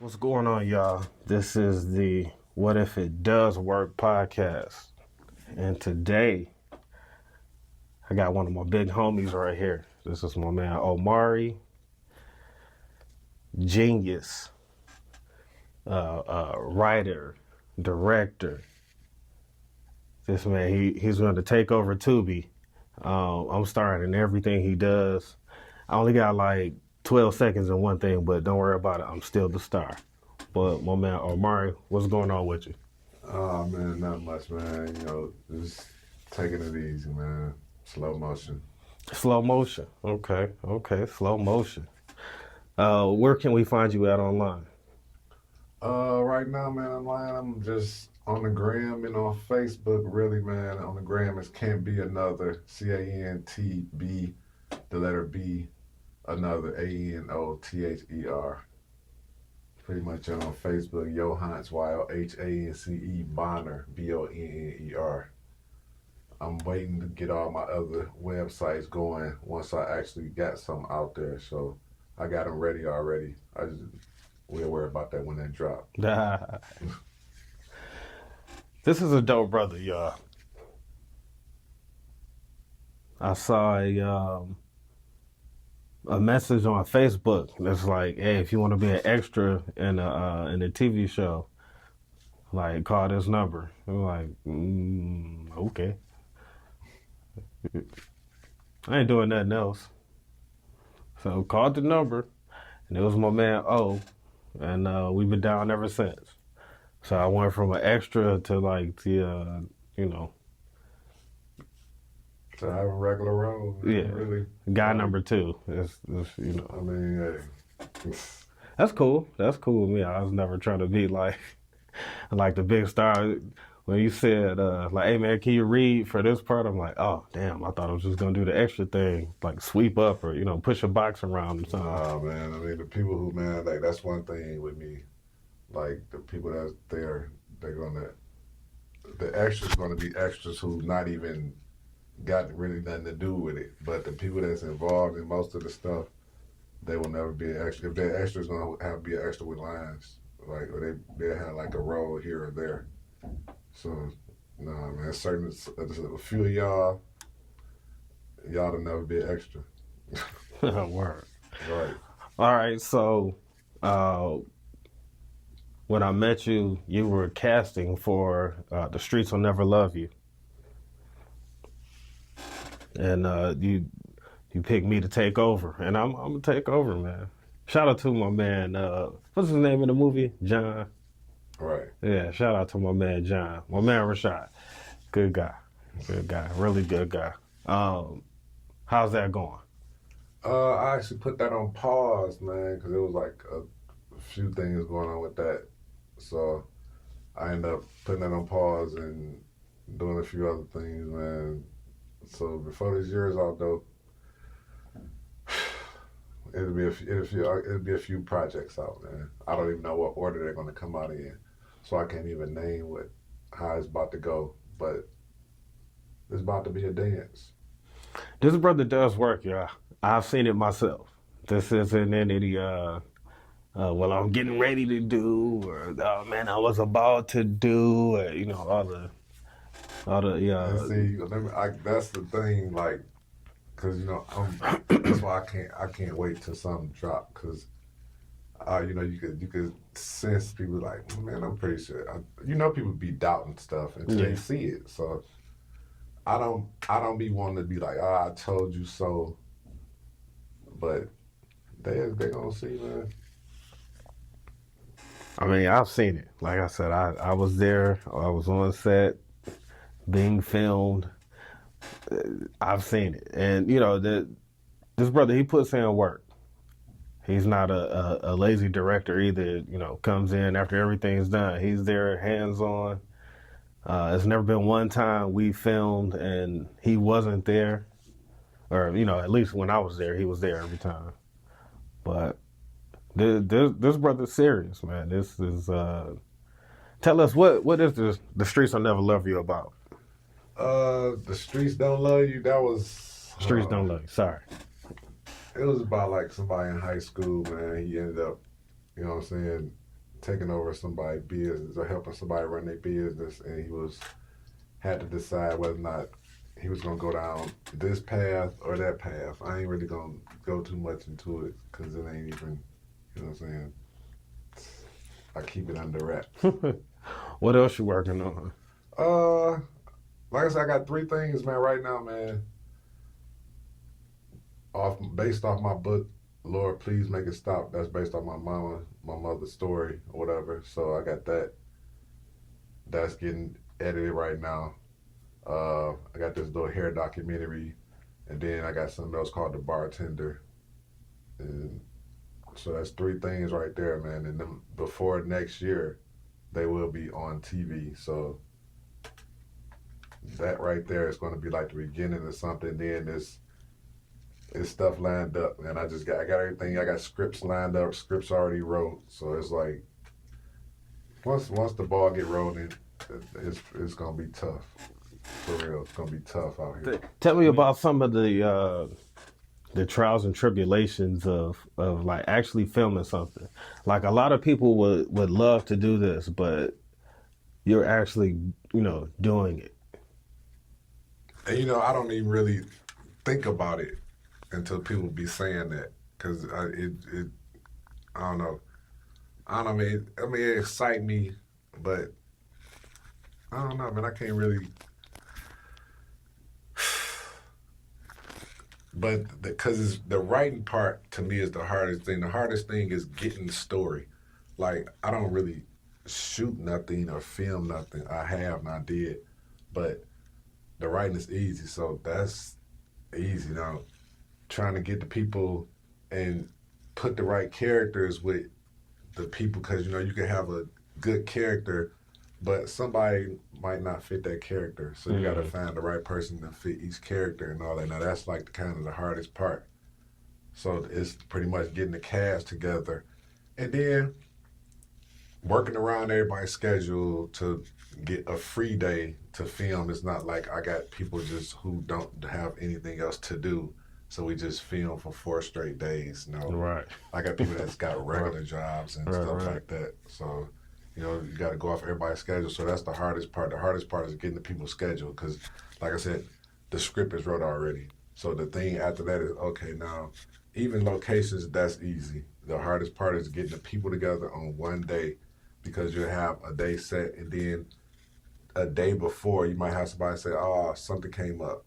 What's going on, y'all? This is the What If It Does Work podcast. And today, I got one of my big homies right here. This is my man, Omari. Genius. Writer, director. This man, he's going to take over Tubi. I'm starring in everything he does. I only got like 12 seconds in one thing, but don't worry about it. I'm still the star. But my man, Omari, what's going on with you? Oh man, not much, man. Just taking it easy, man. Slow motion. Slow motion. Okay. Slow motion. Where can we find you at online? Right now, man, I'm just on the gram and on Facebook, really, man. On the gram, it can't be another. CANTB, the letter B, another ANOTHER. Pretty much on Facebook, Johance, YLHANCE, Bonner, BONNER. I'm waiting to get all my other websites going once I actually got some out there. So I got them ready already. We'll worry about that when they drop. This is a dope brother, y'all. I saw a message on Facebook that's like, hey, if you want to be an extra in a TV show, like call this number. I'm like, okay. I ain't doing nothing else. So called the number, and it was my man O, and we've been down ever since. So I went from an extra to like the, To have a regular role, yeah, really. guy number two. It's I mean, hey. That's cool. That's cool with me. I was never trying to be like the big star. When you said like, hey man, can you read for this part? I'm like, oh damn, I thought I was just gonna do the extra thing, like sweep up or push a box around or something. Nah, man. I mean, the people who, man, like that's one thing with me. Like the people that's there, the extras gonna be extras who not even got really nothing to do with it. But the people that's involved in most of the stuff, they will never be an extra. If they're extras, gonna have to be an extra with lines, like or they have like a role here or there. So, nah, man, a few of y'all will never be an extra. Word. Right. All right. So when I met you, you were casting for The Streets Will Never Love You, and you picked me to take over, and I'm gonna take over, man. Shout out to my man. What's his name in the movie? John. Right. Yeah, shout out to my man John. My man Rashad. Good guy. Really good guy. How's that going? I actually put that on pause, man, because it was like a few things going on with that. So I ended up putting that on pause and doing a few other things, man. So before this year is out, though, it'll be a few projects out, man. I don't even know what order they're going to come out in, so I can't even name how it's about to go. But it's about to be a dance. This brother does work, y'all. I've seen it myself. This isn't any well, I'm getting ready to do, or oh man, I was about to do, or, all the yeah. And see, that's the thing, like, cause that's why I can't wait till something drop, cause you could sense people like, man, I'm pretty sure, people be doubting stuff until they see it. So I don't be wanting to be like, I told you so, but they gonna see, man. I mean, I've seen it. Like I said, I was there. I was on set, being filmed. I've seen it, and this brother, he puts in work. He's not a lazy director either. Comes in after everything's done. He's there, hands on. It's never been one time we filmed and he wasn't there, or at least when I was there, he was there every time. But this brother's serious, man. This is tell us what is this The Streets Will Never Love You about? The Streets Don't Love You. That was Streets Don't Love You. Sorry. It was about like somebody in high school, man. He ended up, you know what I'm saying, taking over somebody's business or helping somebody run their business, and he had to decide whether or not he was gonna go down this path or that path. I ain't really gonna go too much into it because it ain't even, you know what I'm saying. I keep it under wraps. What else you working on? Like I said, I got 3 things, man, right now, man. Based off my book, Lord, Please Make It Stop. That's based off my mother's story or whatever. So I got that. That's getting edited right now. I got this little hair documentary, and then I got something else called The Bartender. And so that's 3 things right there, man. And then before next year, they will be on TV. So that right there is going to be like the beginning of something. Then it's stuff lined up, man. I got everything. I got scripts lined up. Scripts already wrote. So it's like once the ball get rolling, it's gonna be tough. For real, it's gonna be tough out here. Tell me about some of the trials and tribulations of like actually filming something. Like a lot of people would love to do this, but you're actually, doing it. And I don't even really think about it until people be saying that, because I don't know. Man. I mean, it excites me, but I don't know, man. I can't really. But because the writing part to me is the hardest thing. The hardest thing is getting the story. Like, I don't really shoot nothing or film nothing. I have and I did, but the writing is easy. So that's easy now. Trying to get the people and put the right characters with the people, because you can have a good character, but somebody might not fit that character. So you got to find the right person to fit each character and all that. Now that's like kind of the hardest part. So it's pretty much getting the cast together, and then working around everybody's schedule to get a free day to film. It's not like I got people just who don't have anything else to do, so we just film for 4 straight days. No, Right. I got people that's got regular jobs and stuff like that. So, you got to go off everybody's schedule. So that's the hardest part. The hardest part is getting the people's schedule, because, like I said, the script is wrote already. So the thing after that is, okay, now, even locations, that's easy. The hardest part is getting the people together on one day, because you have a day set, and then a day before, you might have somebody say, oh, something came up.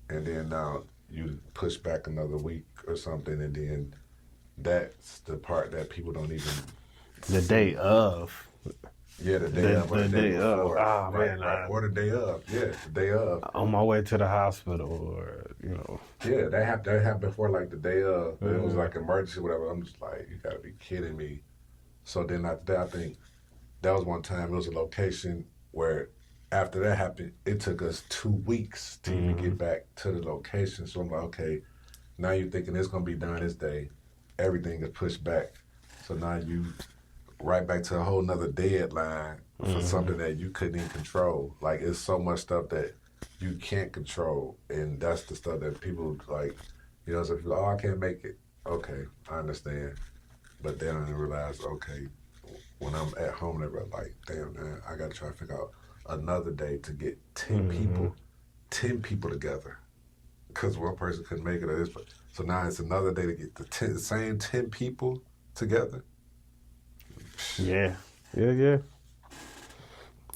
And then now you push back another week or something, and then that's the part that people don't even The see. day of. Yeah, the day of or the day before. Oh, right, man. right. Or the day of. Yeah, the day of. On my way to the hospital, or, Yeah, that happened before, like the day of. It was like emergency, whatever. I'm just like, you gotta be kidding me. So then after that, I think that was one time, it was a location where after that happened, it took us 2 weeks to even get back to the location. So I'm like, okay, now you're thinking it's gonna be done this day. Everything is pushed back. So now you right back to a whole nother deadline for something that you couldn't even control. Like, it's so much stuff that you can't control, and that's the stuff that people like, so people, oh, I can't make it. Okay, I understand. But then I realize, okay, when I'm at home, they're like, damn, man, I got to try to figure out another day to get 10 people together, because one person couldn't make it. Or this, so now it's another day to get the same 10 people together. Yeah,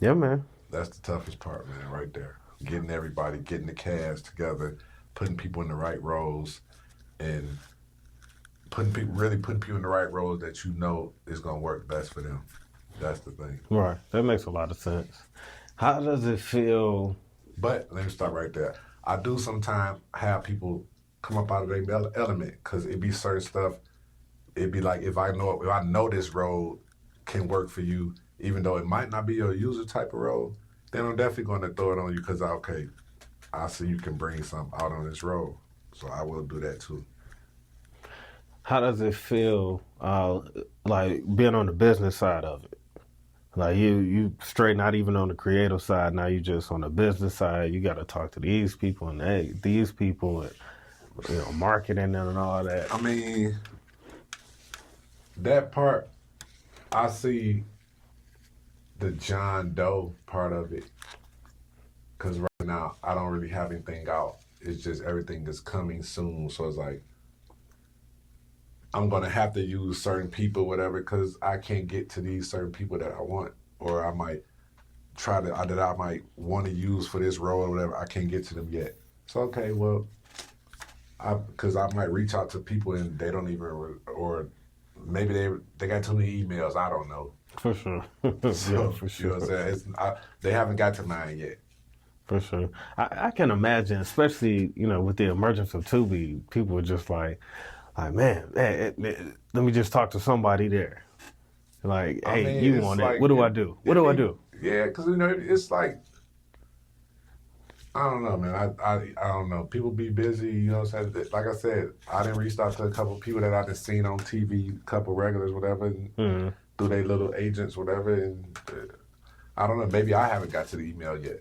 man. That's the toughest part, man, right there. Getting everybody, getting the cast together, putting people in the right roles, and really putting people in the right roles that is going to work best for them. That's the thing. Right. That makes a lot of sense. How does it feel? But let me stop right there. I do sometimes have people come up out of their element, because it be certain stuff. It'd be like, if I know this role can work for you, even though it might not be your user type of role, then I'm definitely going to throw it on you, because I see you can bring something out on this role. So I will do that too. How does it feel, like being on the business side of it? Like you straight not even on the creative side. Now you just on the business side. You got to talk to these people and these people, and marketing and all that. I mean, that part I see the John Doe part of it because right now I don't really have anything out. It's just everything is coming soon, so it's like I'm gonna have to use certain people, whatever, because I can't get to these certain people that I want, or I might try to that I might want to use for this role or whatever. I can't get to them yet. So okay, well, because I might reach out to people and they don't even, or maybe they got too many emails. I don't know. For sure. So, Yeah, for you know sure. what I'm saying? They haven't got to mine yet. For sure. I can imagine, especially, with the emergence of Tubi, people were just man, let me just talk to somebody there. Like, I hey, mean, you it's want it. like What do I do? What do I do? Yeah, because it's like I don't know, man. I don't know. People be busy, you know what I'm saying? Like I said, I didn't reach out to a couple people that I done seen on TV, a couple regulars, whatever, and Mm, through their little agents, whatever. And I don't know. Maybe I haven't got to the email yet.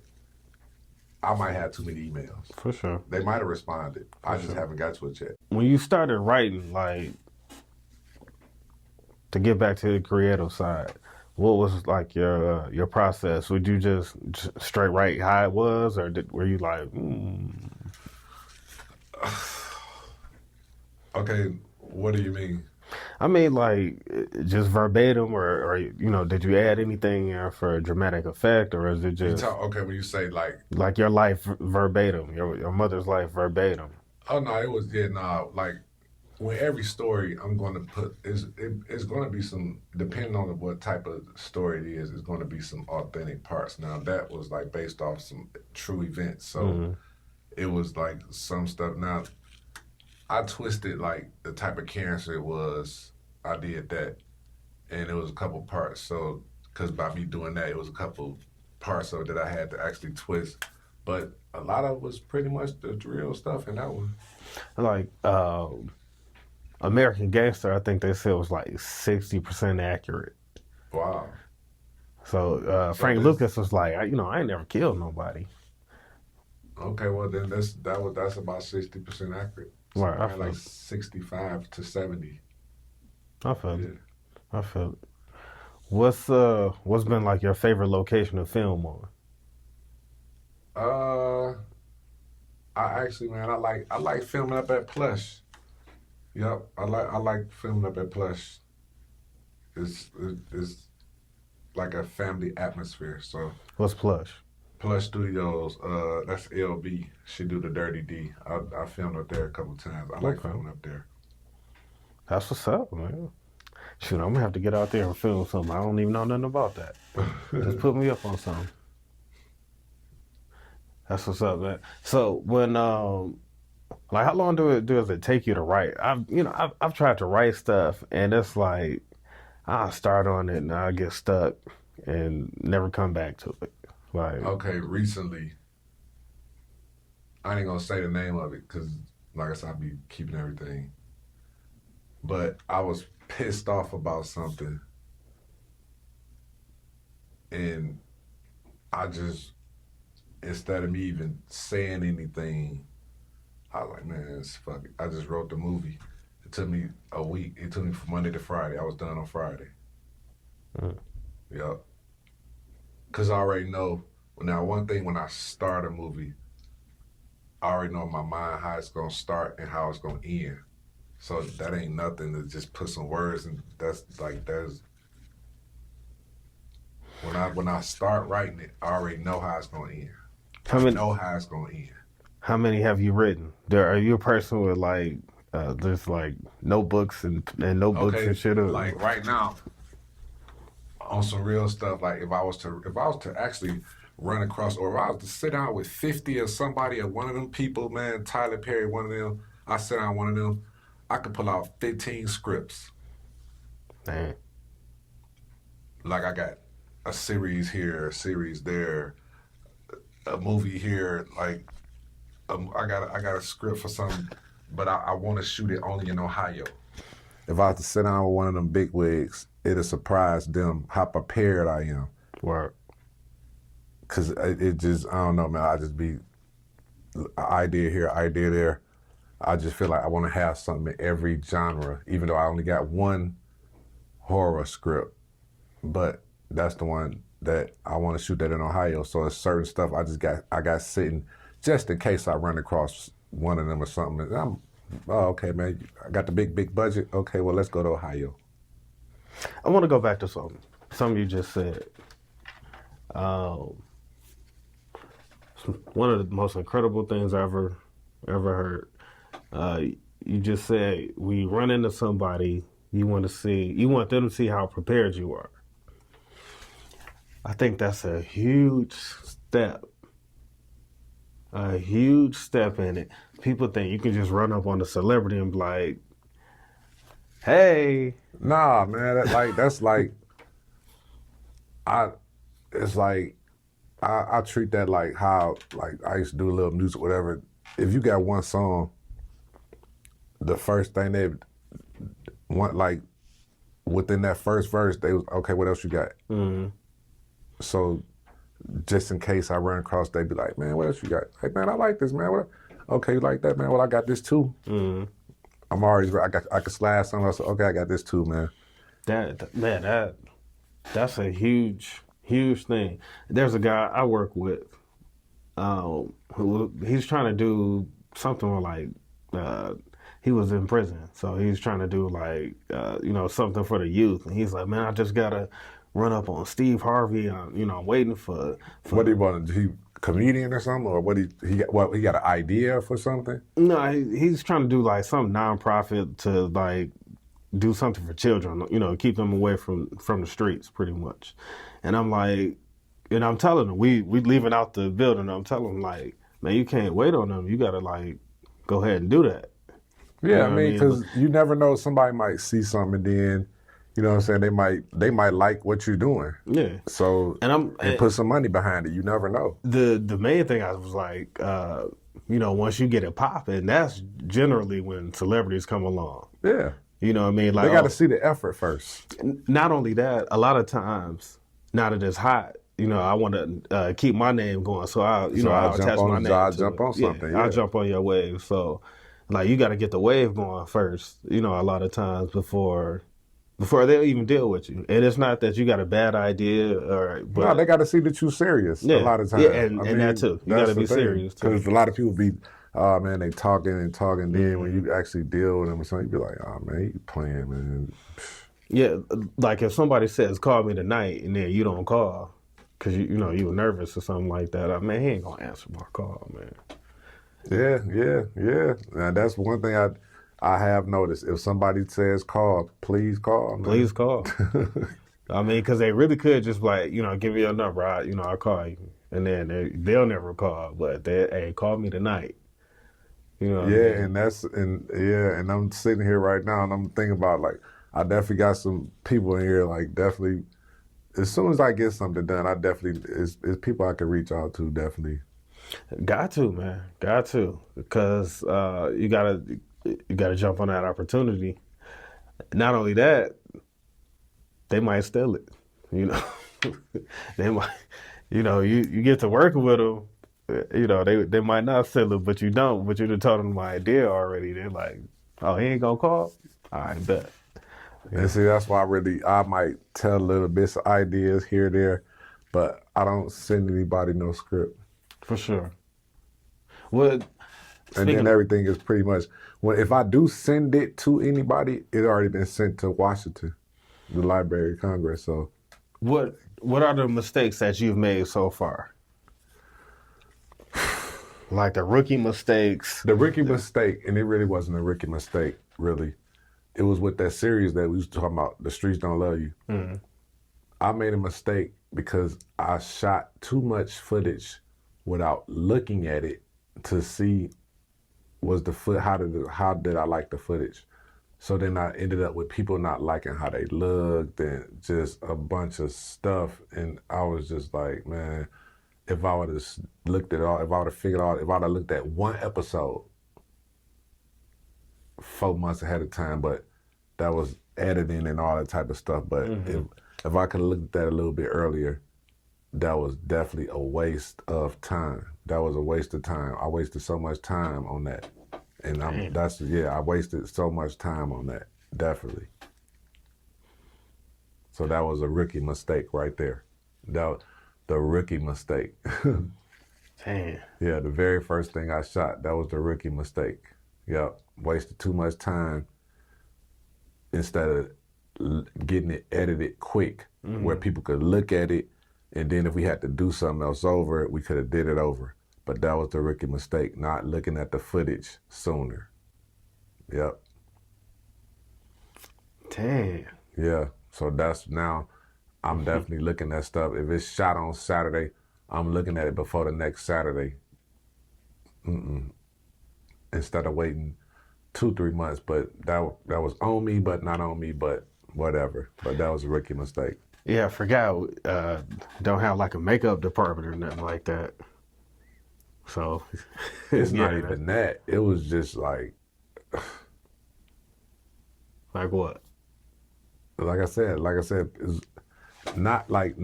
I might have too many emails. for sure. They might have responded. I just sure. haven't got to it yet. When you started writing, to get back to the creative side, what was like your process? Would you just straight write how it was, or were you like, Okay, what do you mean? I mean, like just verbatim, or did you add anything for dramatic effect, or is it just Okay, when you say like your life verbatim, your mother's life verbatim? oh no, it was like with every story I'm going to put it's going to be some depending on what type of story it is. It's going to be some authentic parts. Now that was like based off some true events, so it was like some stuff. Now I twisted like the type of cancer it was. I did that, and it was a couple parts. So because by me doing that, it was a couple parts of it that I had to actually twist. But a lot of it was pretty much the real stuff in that one. Like American Gangster, I think they said was like 60% accurate. Wow. So So Frank this Lucas was like, I ain't never killed nobody. Okay, well then that's about 60% accurate. So Right, I probably feel, like 65 to 70. I feel Yeah. it. I feel it. What's been like your favorite location to film on? Uh, I actually, man, I like filming up at Plush. Yep, I like filming up at Plush. It's like a family atmosphere. So What's Plush? Plush Studios, that's LB. She do the Dirty D. I filmed up there a couple times. I like Okay, filming up there. that's what's up, man. Shoot, I'm gonna have to get out there and film something. I don't even know nothing about that. Just put me up on something. That's what's up, man. So when like how long does it take you to write? I've tried to write stuff and it's like I start on it and I get stuck and never come back to it. Like Okay, recently, I ain't gonna say the name of it because, like I said, I be keeping everything. But I was pissed off about something, and I just instead of me even saying anything, I was like, man, it's fuck it. I just wrote the movie. It took me a week. It took me from Monday to Friday. I was done on Friday. mm, Yep. Cause I already know. Now, one thing when I start a movie, I already know in my mind how it's gonna start and how it's gonna end. So that ain't nothing to just put some words and there's when I start writing it, I already know how it's gonna end. how I many know how it's gonna end. how many have you written? Are you a person with like there's like notebooks and notebooks Okay, and shit? like right now on some real stuff. Like if I was to actually run across or if I was to sit down with 50 or somebody or one of them people, man, Tyler Perry, one of them. I sit down with one of them. I could pull out 15 scripts. Man, Like I got a series here, a series there, a movie here. Like I got a script for something, but I want to shoot it only in Ohio. If I was to sit down with one of them big wigs, it'll surprise them how prepared I am. work. Cause it just I don't know, man. I just be idea here, idea there. I just feel like I want to have something in every genre, even though I only got one horror script. but that's the one that I want to shoot that in Ohio. So it's certain stuff I got sitting just in case I run across one of them or something. And okay, man, I got the big budget. Okay, well, let's go to Ohio. I want to go back to something you just said. Um, One of the most incredible things I ever heard. You just said when you run into somebody, you want them to see how prepared you are. I think that's a huge step. A huge step in it. People think you can just run up on a celebrity and be like, "Hey." Nah, man, that's like I. It's like I treat that like how like I used to do a little music, whatever. If you got one song, the first thing they want, like within that first verse, they was okay. What else you got? Mm-hmm. So just in case I run across, they'd be like, man, what else you got? Like, man, I like this, man. Okay, you like that, man? Well, I got this too. Mm-hmm. I'm already I can slide something else. Okay, I that's two, man. That's a huge thing. There's a guy I work with, who he's trying to do something like, he was in prison, so he's trying to do like, something for the youth, and he's like, man, I just gotta run up on Steve Harvey. I'm waiting for. What do you want? He comedian or something, or he got an idea for something? No, he's trying to do like some nonprofit to like do something for children, keep them away from the streets, pretty much. And I'm like, and I'm telling him, we leaving out the building. I'm telling him like, man, you can't wait on them. You gotta like go ahead and do that. Yeah, I mean, because you never know, somebody might see something and then, you know what I'm saying, they might like what you're doing. Yeah. So and put some money behind it. You never know. The main thing I was like, once you get it popping, that's generally when celebrities come along. Yeah. You know what I mean? Like, they got to see the effort first. Not only that, a lot of times, now that it's hot, I want to keep my name going. So I'll attach my name. I'll jump on something. Yeah. I'll jump on your wave. So, like, you got to get the wave going first, a lot of times before they'll even deal with you. And it's not that you got a bad idea but no, they got to see that you're serious a lot of times. Yeah, and that too. You got to be serious too. Because a lot of people be, oh man, they talking and talking. Then when you actually deal with them or something, you be like, oh man, you playing, man. Yeah, like if somebody says, call me tonight, and then you don't call because you were nervous or something like that, man, he ain't going to answer my call, man. Yeah. Now, that's one thing I have noticed. If somebody says call, please call. Man. Please call. I mean, because they really could just like, give me your number. I'll call you. And then they'll never call, but hey, call me tonight. Yeah, I mean? and I'm sitting here right now and I'm thinking about like, I definitely got some people in here, like definitely, as soon as I get something done, I definitely, it's people I can reach out to, definitely. Got to, man. Got to. Because you gotta jump on that opportunity. Not only that, they might steal it. They might, you get to work with them. They might not steal it, but you don't. But you done told them my idea already. They're like, oh, he ain't gonna call? All right, bet. And see, that's why I might tell little bits of ideas here, there, but I don't send anybody no script. For sure. Well, and then everything is pretty much, if I do send it to anybody, it already been sent to Washington, the Library of Congress. So, what are the mistakes that you've made so far? Like the rookie mistakes. The rookie mistake, and it really wasn't a rookie mistake, really. It was with that series that we was talking about, The Streets Don't Love You. Mm-hmm. I made a mistake because I shot too much footage without looking at it to see how did I like the footage. So then I ended up with people not liking how they looked and just a bunch of stuff. And I was just like, man, if I would have looked at all, if I would have figured out, if I would have looked at one episode 4 months ahead of time, but that was editing and all that type of stuff. But if I could have looked at that a little bit earlier, that was definitely a waste of time. That was a waste of time. I wasted so much time on that. And I wasted so much time on that, definitely. So that was a rookie mistake right there. That the rookie mistake. Damn. Yeah, the very first thing I shot, that was the rookie mistake. Yep, wasted too much time instead of getting it edited quick, where people could look at it, and then if we had to do something else over it, we could have did it over. But that was the rookie mistake, not looking at the footage sooner. Yep. Damn. Yeah. So that's now I'm definitely looking at stuff. If it's shot on Saturday, I'm looking at it before the next Saturday. Instead of waiting 2-3 months. But that was on me, but not on me, but whatever. But that was a rookie mistake. Yeah, I forgot. Don't have like a makeup department or nothing like that. So It's not even that. It was just like what? like I said, it's not like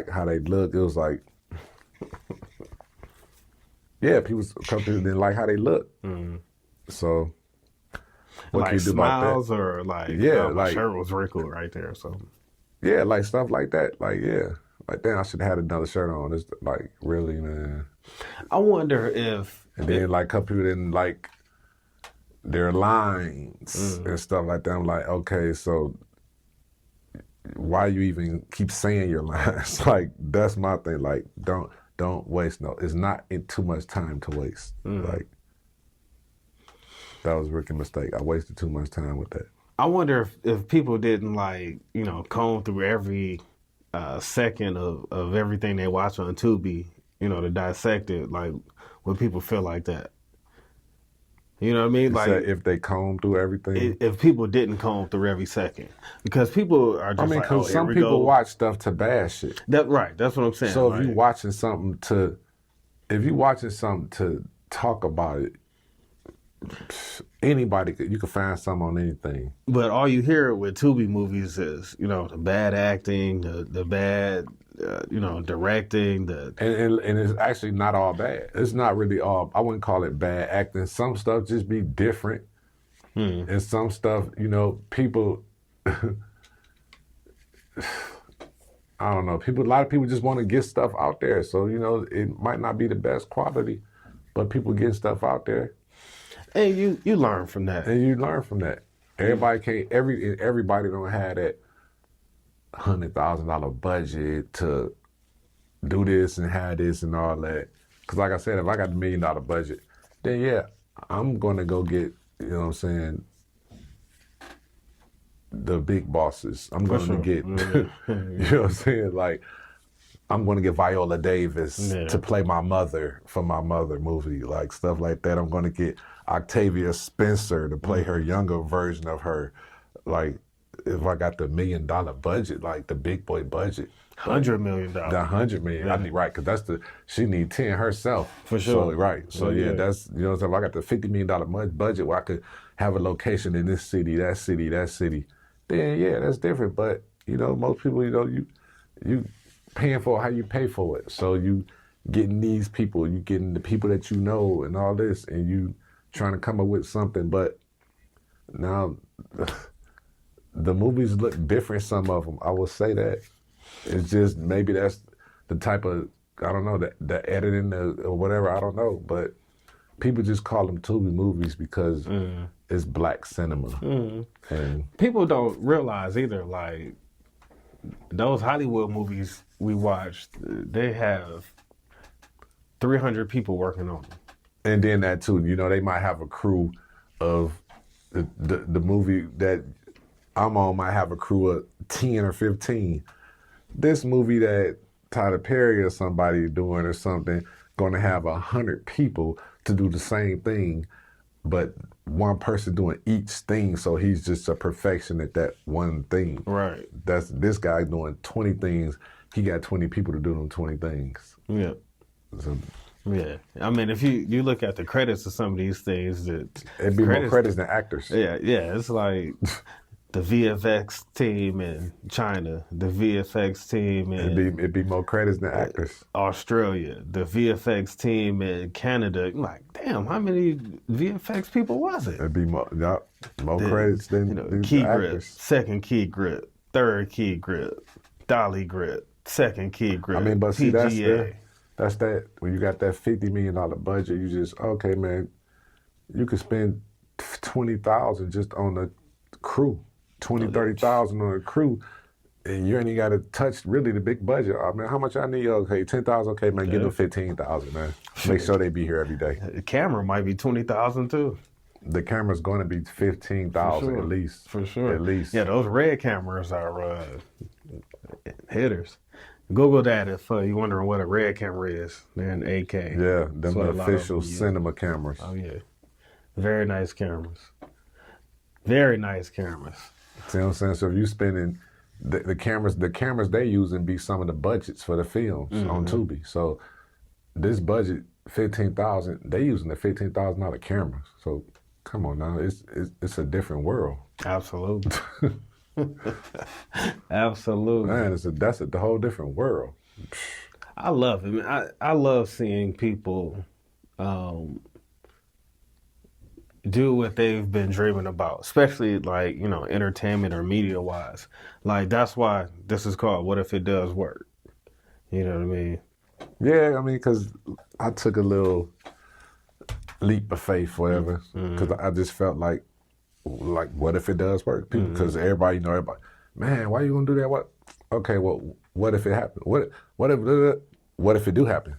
how they look. It was like, yeah, people didn't like how they look. So what Like can you do about smiles that? or like, Yeah, my like- shirt was wrinkled right there or something. Yeah, like stuff like that. Like, yeah, like damn, I should have had another shirt on. It's like, really, man. I wonder if And then like a couple people didn't like their lines and stuff like that. I'm like, okay, so why you even keep saying your lines? Like, that's my thing. Like, don't waste it's not too much time to waste. Like, that was a rookie mistake. I wasted too much time with that. I wonder if people didn't like, comb through every second of everything they watch on Tubi, to dissect it, like, would people feel like that? You know what I mean? You Like, said if they comb through everything. if people didn't comb through every second, because people are just like, because oh, some here we people go. watch stuff to bash it. Right, that's what I'm saying. So like, if you watching something to talk about it, anybody you can find something on anything. but all you hear with Tubi movies is, the bad acting, the bad, directing, And it's actually not all bad. It's not really all. I wouldn't call it bad acting. Some stuff just be different, and some stuff, people. I don't know. A lot of people just want to get stuff out there. So it might not be the best quality, but people get stuff out there, and you learn from that. and you learn from that. Everybody can't. Everybody don't have that $100,000 budget to do this and have this and all that. Because like I said, if I got $1 million budget, then yeah, I'm gonna go get, you know what I'm saying, the big bosses. I'm gonna sure. get, you know what I'm saying, like I'm gonna get Viola Davis to play my mother for my mother movie, like stuff like that. I'm gonna get Octavia Spencer to play her younger version of her, like. If I got the $1 million budget, like the big boy budget, $100 million. the $100 million, I need right because she need 10 herself For sure. So, right, so yeah, that's what I'm saying. If I got the $50 million budget where I could have a location in this city, that city, then yeah, that's different. But most people, you paying for how you pay for it. So you getting these people, you getting the people that you know, and all this, and you trying to come up with something. But now. The movies look different, some of them. I will say that. It's just maybe that's the type of, I don't know, the editing or whatever, I don't know. But people just call them Tubi movies because it's black cinema. And people don't realize either, like, those Hollywood movies we watched, they have 300 people working on them. And then that too, they might have a crew of the movie that I'm on might have a crew of 10 or 15. This movie that Tyler Perry or somebody doing or something, going to have 100 people to do the same thing, but one person doing each thing, so he's just a perfection at that one thing. Right. That's this guy doing 20 things. He got 20 people to do them 20 things. Yeah. So, yeah. I mean, if you look at the credits of some of these things, it'd be more credits than actors. Yeah, it's like the VFX team in China, the VFX team in It'd be more credits than actors. Australia, the VFX team in Canada. I'm like, damn, how many VFX people was it? It'd be more credits than key grip, actors. second key grip, third key grip, dolly grip, second key grip, I mean, but see, PGA. that's that. When you got that $50 million budget, you just okay, man. You could spend 20,000 just on the crew, 30,000 on the crew, and you ain't even got to touch really the big budget. I mean, how much I need? Okay, 10,000. Okay, man, give them 15,000, man. Make sure they be here every day. The camera might be 20,000 too. The camera's going to be 15,000 at least. For sure. At least. Yeah, those red cameras are hitters. Google that if you're wondering what a red camera is. They're in 8K. Yeah, them the official cinema cameras. Oh yeah, very nice cameras. Very nice cameras. See what I'm saying? So if you spending the cameras they using be some of the budgets for the films on Tubi. So this budget 15,000, they using the $15,000 cameras. So come on now, it's a different world. Absolutely. Absolutely. Man, that's a whole different world. I love it. Man. I love seeing people do what they've been dreaming about, especially like, entertainment or media wise. Like that's why this is called What If It Does Work? You know what I mean? Yeah, I mean, because I took a little leap of faith, whatever, because I just felt like, what if it does work? Because everybody, man, why you gonna do that? What? Okay, well, what if it happens? What if it do happen?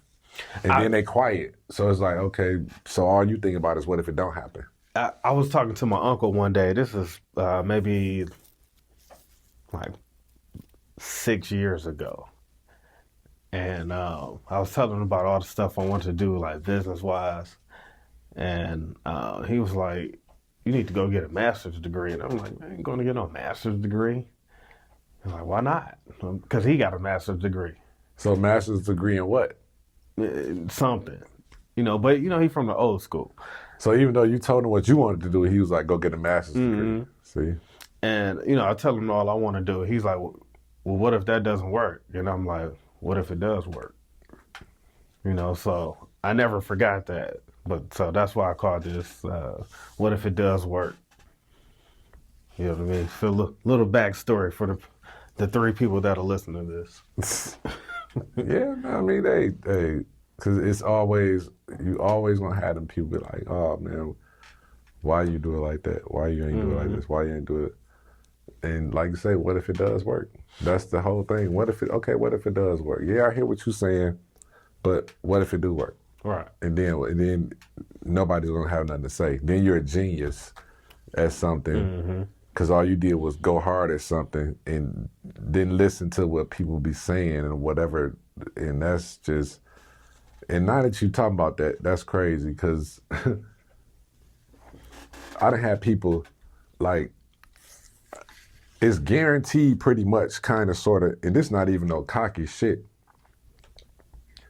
And then they quiet. So it's like, okay, so all you think about is what if it don't happen? I was talking to my uncle one day. This is maybe like 6 years ago. And I was telling him about all the stuff I wanted to do, like business-wise. And he was like, you need to go get a master's degree. And I'm like, man, I ain't going to get no master's degree. He's like, why not? Because he got a master's degree. So master's degree in what? Something. But he's from the old school. So even though you told him what you wanted to do, he was like, go get a master's degree. See? And, I tell him all I want to do. He's like, well, what if that doesn't work? And I'm like, what if it does work? So I never forgot that. But so that's why I called this, What If It Does Work? You know what I mean? So a little backstory for the three people that'll listen to this. Yeah, I mean, they because it's always, you always gonna have them people be like, oh man, why you do it like that? Why you ain't do it like this? Why you ain't do it? And like you say, what if it does work? That's the whole thing. What if it does work? Yeah, I hear what you're saying, but what if it do work? Right. And then nobody's gonna have nothing to say. Then you're a genius at something because all you did was go hard at something and didn't listen to what people be saying and whatever. And that's just, and now that you talking about that, that's crazy because I done had people like, it's guaranteed pretty much kind of sort of, and this not even no cocky shit,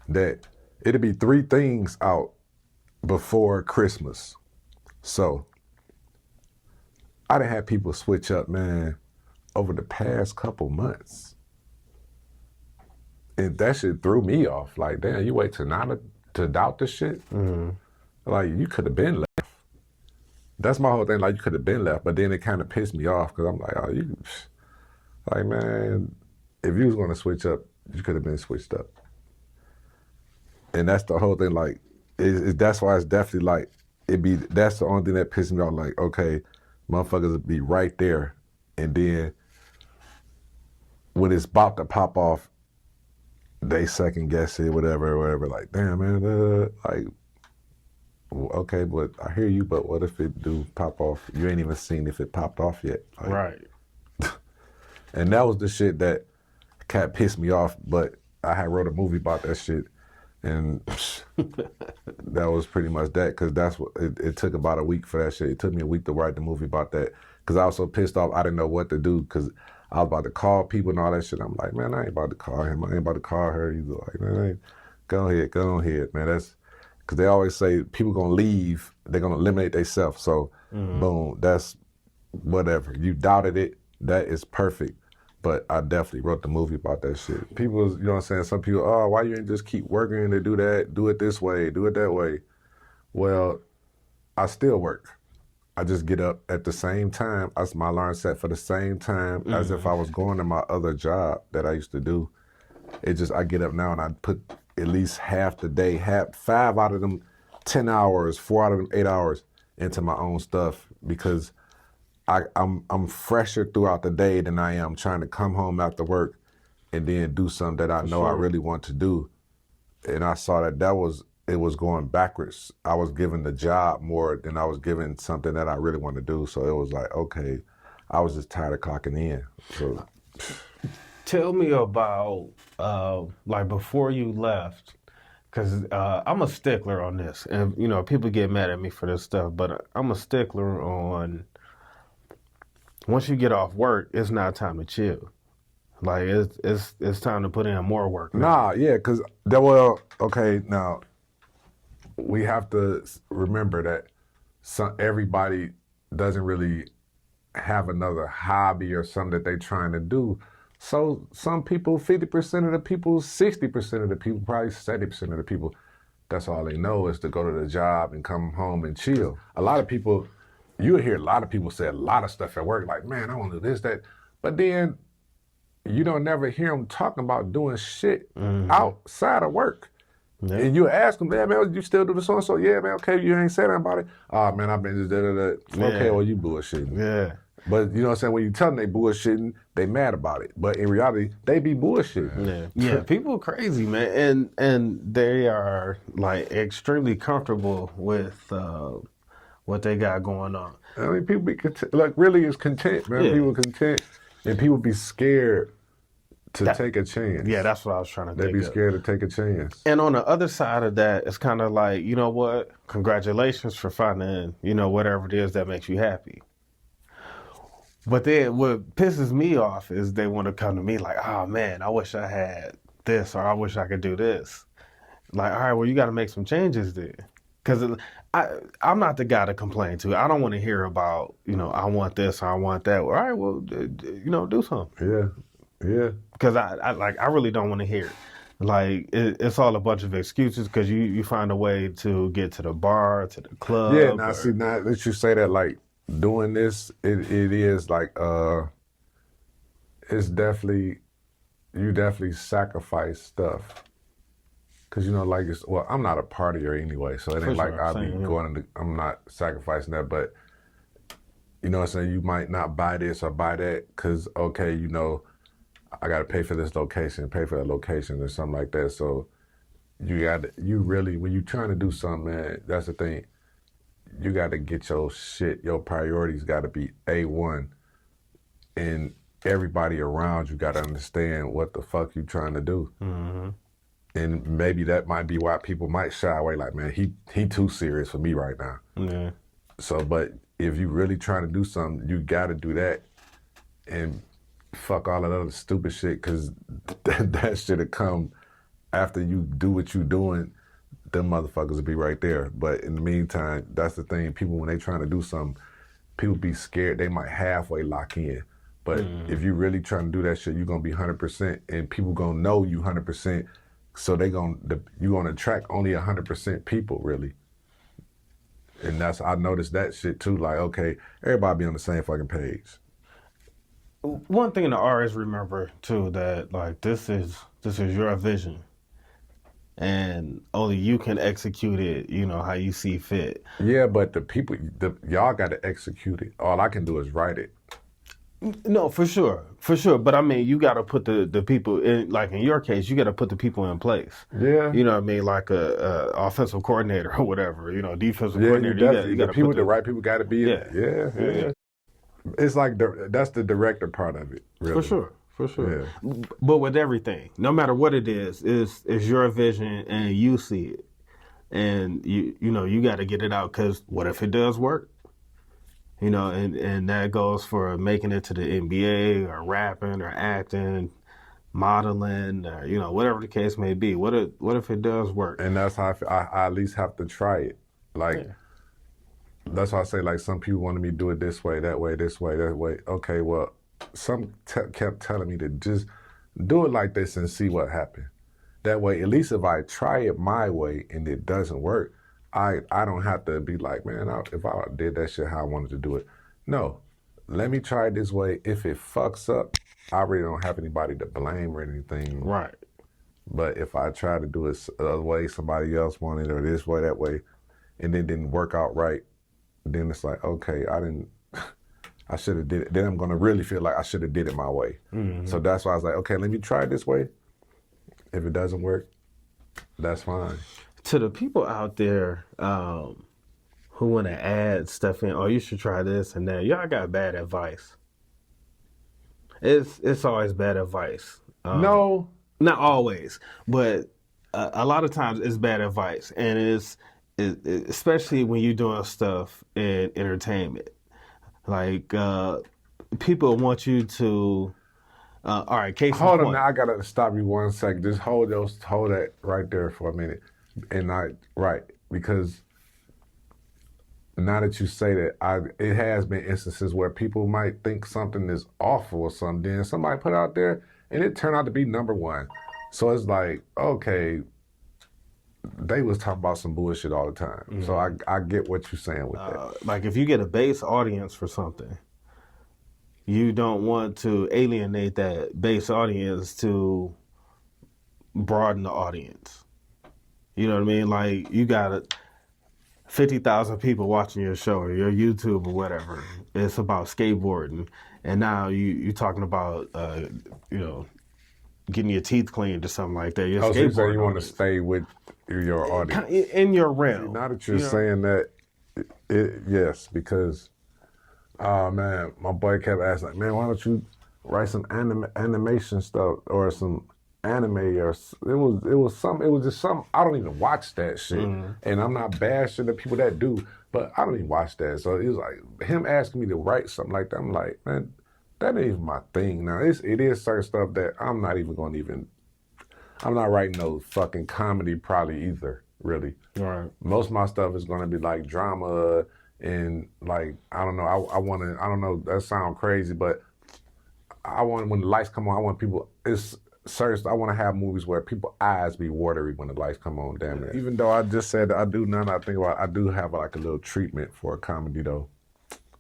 that it'll be 3 things out before Christmas. So I done had people switch up, man, over the past couple months. And that shit threw me off. Like, damn, you wait till now to doubt this shit? Like, you could have been left. That's my whole thing, like, you could have been left. But then it kind of pissed me off because I'm like, oh, like, man, if you was going to switch up, you could have been switched up. And that's the whole thing, like, that's why it's definitely like, that's the only thing that pisses me off, like, okay, motherfuckers would be right there. And then when it's about to pop off, they second guess it, whatever, like, damn, man, like, okay, but I hear you, but what if it do pop off? You ain't even seen if it popped off yet. Like, right. And that was the shit that kind of pissed me off, but I had wrote a movie about that shit, and that was pretty much that, because that's what, it took about a week for that shit. It took me a week to write the movie about that, because I was so pissed off, I didn't know what to do, because I was about to call people and all that shit. I'm like, man, I ain't about to call him. I ain't about to call her either. Like, man, go ahead, man. That's, because they always say people gonna leave, they're gonna eliminate themselves. So, boom, that's whatever. You doubted it, that is perfect. But I definitely wrote the movie about that shit. People, you know what I'm saying? Some people, oh, why you ain't just keep working to do that? Do it this way, do it that way. Well, I still work. I just get up at the same time. That's my alarm set for the same time as if I was going to my other job that I used to do. I get up now and I put at least half the day, 5 out of them 10 hours, 4 out of them 8 hours into my own stuff because I'm fresher throughout the day than I am trying to come home after work and then do something that I know I really want to do. And I saw it was going backwards. I was giving the job more than I was giving something that I really want to do. So it was like, okay, I was just tired of clocking in. So Tell me about like before you left, because I'm a stickler on this, and you know people get mad at me for this stuff, but I'm a stickler on once you get off work, it's not time to chill. Like it's time to put in more work now. because okay, now we have to remember that everybody doesn't really have another hobby or something that they're trying to do. So some people, 50% of the people, 60% of the people, probably 70% of the people, that's all they know is to go to the job and come home and chill. A lot of people, you'll hear a lot of people say a lot of stuff at work, like, man, I want to do this, that. But then you don't never hear them talking about doing shit outside of work. Yeah. And you ask them, man, you still do the so-and-so? Yeah, man, okay, you ain't saying nothing about it. Oh, man, I've been just da-da-da. Okay, well, you bullshitting. Yeah. But you know what I'm saying? When you tell them they bullshitting, they mad about it. But in reality, they be bullshitting. Yeah, people are crazy, man. And they are like extremely comfortable with what they got going on. I mean, people be content, like really is content, man. Yeah. People content and people be scared to take a chance. Yeah, that's what I was trying to They be scared to take a chance. And on the other side of that, it's kind of like, you know what? Congratulations for finding, you know, whatever it is that makes you happy. But then what pisses me off is they want to come to me like, oh man, I wish I had this or I wish I could do this. Like, all right, well, you got to make some changes there. Because I'm not the guy to complain to. I don't want to hear about, you know, I want this or I want that. All right, well, you know, do something. Yeah. Because I really don't want to hear it. Like, it's all a bunch of excuses because you find a way to get to the bar, to the club. Yeah, now that you say that, like, doing this, it is like it's definitely you definitely sacrifice stuff because you know like I'm not a partier anyway, so it ain't like I'll be going into, I'm not sacrificing that, but you know what I'm saying, you might not buy this or buy that because okay, you know, I got to pay for this location, pay for that location or something like that. So you really when you're trying to do something, man, that's the thing. You got to get your shit, your priorities got to be A1. And everybody around you got to understand what the fuck you trying to do. Mm-hmm. And maybe that might be why people might shy away like, man, he too serious for me right now. Yeah. So, but if you really trying to do something, you got to do that and fuck all that other stupid shit because that shit'll come after you do what you doing. Them motherfuckers will be right there. But in the meantime, that's the thing. People, when they trying to do something, people be scared. They might halfway lock in. But if you really trying to do that shit, you're going to be 100%. And people going to know you 100%. So you're going to attract only 100% people, really. And I noticed that shit, too. Like, okay, everybody be on the same fucking page. One thing to always remember, too, that, like, this is your vision. And only you can execute it, you know, how you see fit. Yeah, but y'all got to execute it. All I can do is write it. No, for sure. But I mean, you got to put the people in, like in your case, you got to put the people in place. Yeah. You know what I mean? Like a offensive coordinator or whatever, you know, defensive coordinator. You got the right people got to be in. Yeah. It's like, that's the director part of it, really. For sure. Yeah. But with everything, no matter what it is your vision and you see it. And you know, you got to get it out because what if it does work? You know, and that goes for making it to the NBA or rapping or acting, modeling, or, you know, whatever the case may be. What if it does work? And that's how I at least have to try it. Like, that's why I say, like, some people wanted me to do it this way, that way, this way, that way. Okay, well, some kept telling me to just do it like this and see what happened. That way, at least if I try it my way and it doesn't work, I don't have to be like, man, if I did that shit how I wanted to do it. No, let me try it this way. If it fucks up, I really don't have anybody to blame or anything. Right. But if I try to do it the way somebody else wanted or this way, that way, and it didn't work out right, then it's like, okay, I should have did it. Then I'm gonna really feel like I should have did it my way. Mm-hmm. So that's why I was like, okay, let me try it this way. If it doesn't work, that's fine. To the people out there who want to add stuff in, oh, you should try this and that. Y'all got bad advice. It's always bad advice. No, not always, but a lot of times it's bad advice, and especially when you're doing stuff in entertainment. Like people want you to. All right, case hold in on. point. Now I gotta stop you 1 second. Just hold that right there for a minute, because now that you say that, it has been instances where people might think something is awful or something, then somebody put it out there and it turned out to be number one. So it's like, okay, they was talking about some bullshit all the time. Mm-hmm. So I get what you're saying with that. Like if you get a base audience for something, you don't want to alienate that base audience to broaden the audience. You know what I mean? Like you got 50,000 people watching your show or your YouTube or whatever. It's about skateboarding, and now you're talking about getting your teeth cleaned or something like that. So you say you want to stay with your audience in your realm. Now that you're saying that, yes, because man, my boy kept asking, like, man, why don't you write some animation stuff or some anime or it was just some. I don't even watch that shit, and I'm not bashing the people that do, but I don't even watch that. So it was like him asking me to write something like that. I'm like, man, that ain't even my thing. Now it is certain stuff that I'm not even gonna even. I'm not writing no fucking comedy probably either. Really, right? Most of my stuff is gonna be like drama and like I don't know. I want to. I don't know. That sounds crazy, but I want when the lights come on. I want people. I want to have movies where people's eyes be watery when the lights come on, damn it. Even though I just said I do none, I think I do have like a little treatment for a comedy though.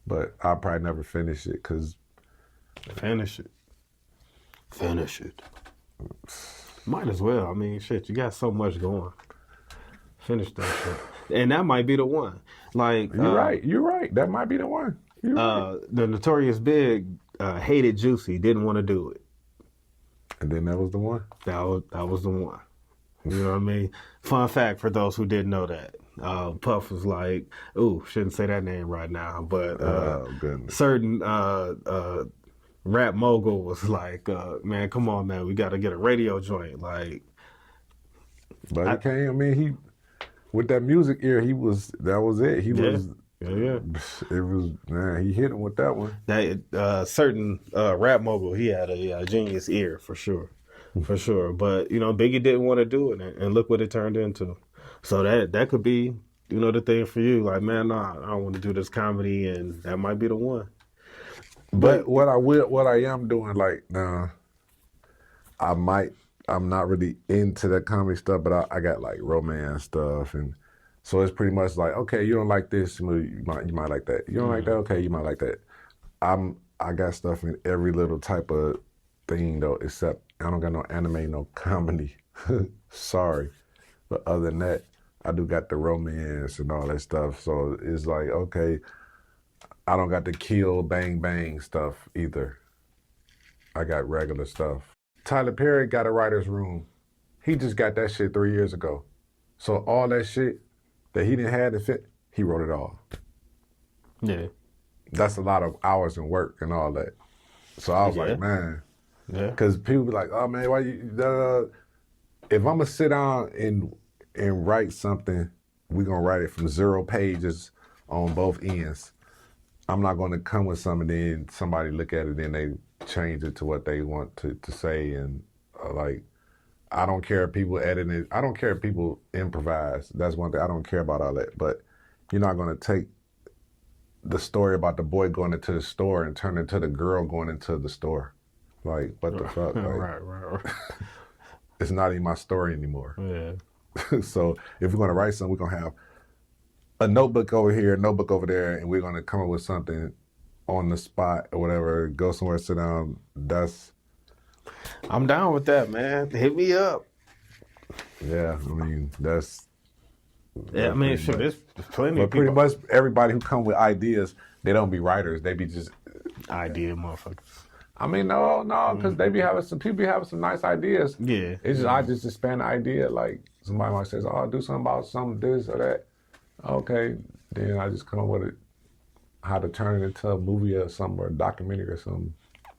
But I'll probably never finish it because... Finish it. Might as well. I mean, shit, you got so much going. Finish that shit. And that might be the one. Like You're right. That might be the one. Right. The Notorious Big hated Juicy, didn't want to do it. And then that was the one? That was the one. You know what I mean? Fun fact for those who didn't know that. Puff was like, ooh, shouldn't say that name right now, but certain rap mogul was like, man, come on, man, we got to get a radio joint. Like, but he with that music ear, that was it. Yeah. It was, man, he hit him with that one. That certain rap mogul, he had a genius ear for sure. For sure. But, Biggie didn't want to do it, and look what it turned into. So that could be, the thing for you. Like, man, nah, I don't want to do this comedy, and that might be the one. But what I am doing, like, now, I'm not really into that comedy stuff, but I got, like, romance stuff, and so it's pretty much like, okay, you don't like this, you might like that. You don't like that, okay, you might like that. I got stuff in every little type of thing, though, except I don't got no anime, no comedy. Sorry. But other than that, I do got the romance and all that stuff. So it's like, okay, I don't got the kill, bang, bang stuff either. I got regular stuff. Tyler Perry got a writer's room. He just got that shit 3 years ago. So all that shit that he didn't have to fit, he wrote it all. Yeah. That's a lot of hours and work and all that. So I was like, man. Yeah. Because people be like, oh, man, why you... if I'm going to sit down and write something, we're going to write it from 0 pages on both ends. I'm not going to come with something and then somebody look at it and they change it to what they want to say. And I don't care if people edit it. I don't care if people improvise. That's one thing. I don't care about all that. But you're not going to take the story about the boy going into the store and turn it into the girl going into the store. Like, what the fuck? Like, right. It's not even my story anymore. Yeah. So if we're going to write something, we're going to have a notebook over here, a notebook over there, and we're gonna come up with something on the spot or whatever. Go somewhere, sit down. I'm down with that, man. Hit me up. Yeah. I mean, that's Yeah, I mean, pretty shit, much. there's plenty But of pretty people. much everybody who come with ideas, they don't be writers. They be just. Idea, motherfuckers. I mean, no, because they be having some people be having some nice ideas. Yeah. It's just I just expand the idea. Like somebody might say, "Oh, do something about some this or that." Okay, then I just come up with it, how to turn it into a movie or something or a documentary or something.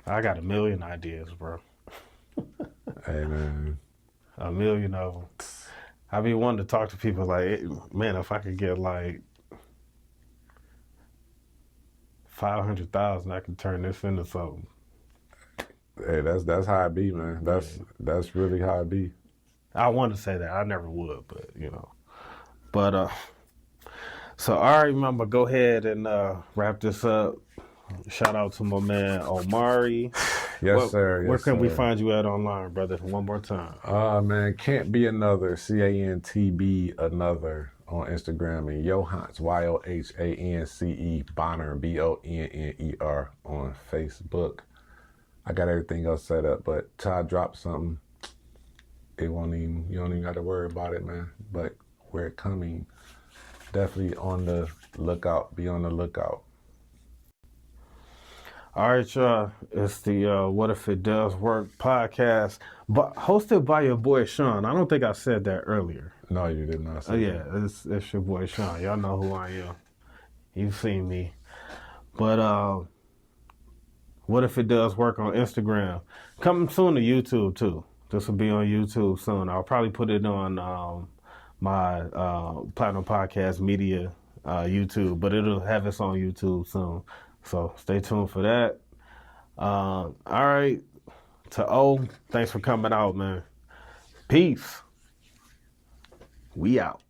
I got a million ideas, bro. Hey man, A million of them. I be wanting to talk to people like, hey, man, if I could get like 500,000, I could turn this into something. hey, that's how it be, man. That's really how it be. I want to say that. I never would, but you know. But so all right, remember, go ahead and wrap this up. Shout out to my man Omari. Yes, sir. Where Yes, can we sir. find you at online, brother? One more time. Man, can't be another. CANTB another on Instagram and Johance YOHANCE Bonner BONNER on Facebook. I got everything else set up, but till I drop something, you don't even got to worry about it, man. But where it coming, definitely on the lookout. Be on the lookout. All right, y'all. It's the What If It Does Work podcast, but hosted by your boy Sean. I don't think I said that earlier. No, you did not say Yeah, it's your boy Sean. Y'all know who I am. You've seen me. But What If It Does Work on Instagram? Coming soon to YouTube too. This will be on YouTube soon. I'll probably put it on my Platinum Podcast Media YouTube, but it'll have us on YouTube soon. So stay tuned for that. All right. To O, thanks for coming out, man. Peace. We out.